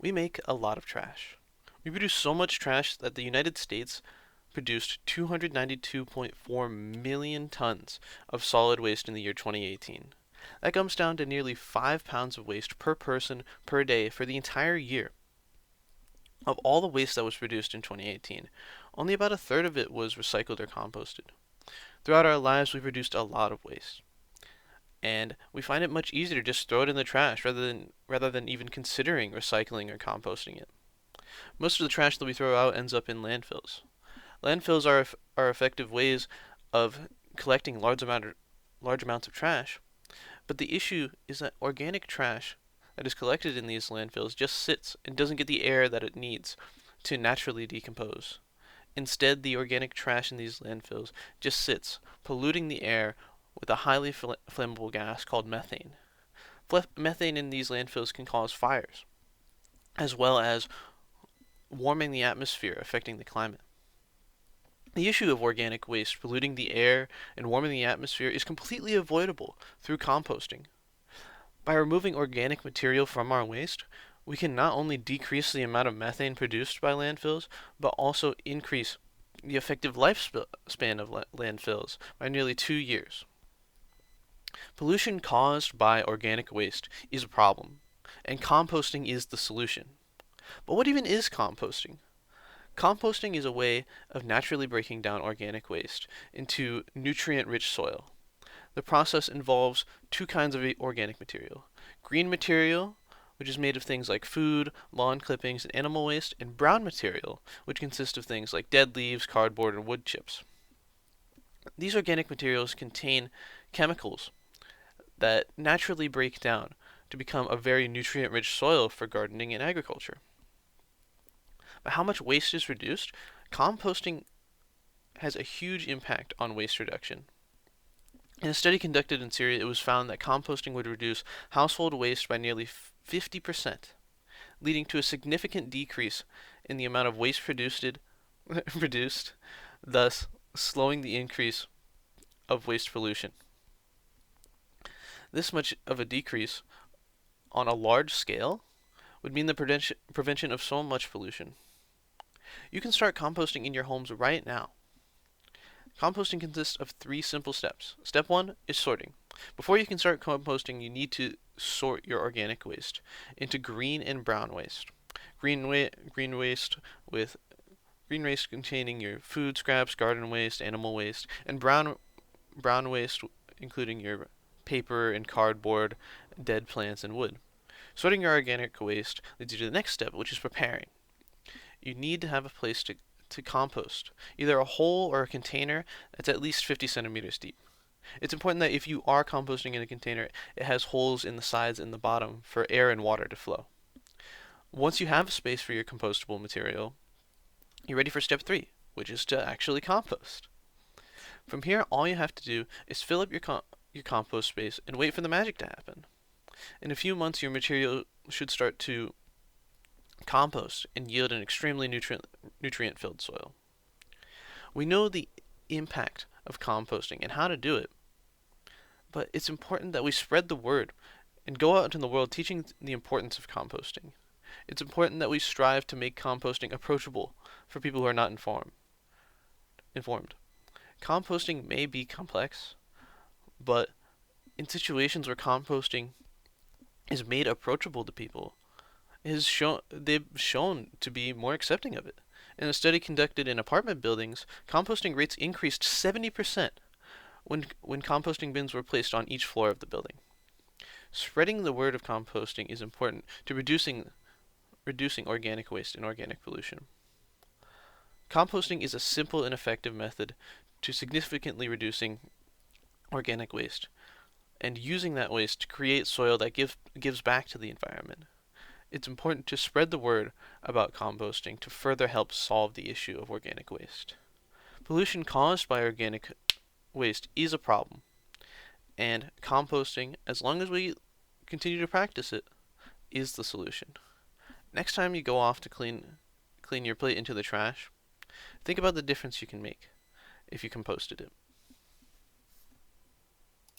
We make a lot of trash. We produce so much trash that the United States produced 292.4 million tons of solid waste in the year 2018. That comes down to nearly 5 pounds of waste per person per day for the entire year. Of all the waste that was produced in 2018, only about a third of it was recycled or composted. Throughout our lives, we produced a lot of waste, and we find it much easier to just throw it in the trash rather than even considering recycling or composting it. Most of the trash that we throw out ends up in landfills. Landfills are effective ways of collecting large amounts of trash, but the issue is that organic trash that is collected in these landfills just sits and doesn't get the air that it needs to naturally decompose. Instead, the organic trash in these landfills just sits, polluting the air with a highly flammable gas called methane. Methane in these landfills can cause fires, as well as warming the atmosphere, affecting the climate. The issue of organic waste polluting the air and warming the atmosphere is completely avoidable through composting. By removing organic material from our waste, we can not only decrease the amount of methane produced by landfills, but also increase the effective lifespan of landfills by nearly 2 years. Pollution caused by organic waste is a problem, and composting is the solution. But what even is composting? Composting is a way of naturally breaking down organic waste into nutrient-rich soil. The process involves two kinds of organic material: green material, which is made of things like food, lawn clippings, and animal waste, and brown material, which consists of things like dead leaves, cardboard, and wood chips. These organic materials contain chemicals that naturally break down to become a very nutrient-rich soil for gardening and agriculture. But how much waste is reduced? Composting has a huge impact on waste reduction. In a study conducted in Syria, it was found that composting would reduce household waste by nearly 50%, leading to a significant decrease in the amount of waste produced, thus slowing the increase of waste pollution. This much of a decrease on a large scale would mean the prevention of so much pollution. You can start composting in your homes right now. Composting consists of 3 simple steps. Step 1 is sorting. Before you can start composting, you need to sort your organic waste into green and brown waste. Green waste containing your food scraps, garden waste, animal waste, and brown waste including your paper and cardboard, dead plants, and wood. Sorting your organic waste leads you to the next step, which is preparing. You need to have a place to compost, either a hole or a container that's at least 50 centimeters deep. It's important that if you are composting in a container, it has holes in the sides and the bottom for air and water to flow. Once you have a space for your compostable material, you're ready for step 3, which is to actually compost. From here, all you have to do is fill up your compost space and wait for the magic to happen. In a few months, your material should start to compost and yield an extremely nutrient-filled soil. We know the impact of composting and how to do it, but it's important that we spread the word and go out into the world teaching the importance of composting. It's important that we strive to make composting approachable for people who are not informed. Composting may be complex, but in situations where composting is made approachable to people, they've shown to be more accepting of it. In a study conducted in apartment buildings, composting rates increased 70% when composting bins were placed on each floor of the building. Spreading the word of composting is important to reducing organic waste and organic pollution. Composting is a simple and effective method to significantly reducing organic waste and using that waste to create soil that gives back to the environment. It's important to spread the word about composting to further help solve the issue of organic waste. Pollution caused by organic waste is a problem, and composting, as long as we continue to practice it, is the solution. Next time you go off to clean your plate into the trash, think about the difference you can make if you composted it.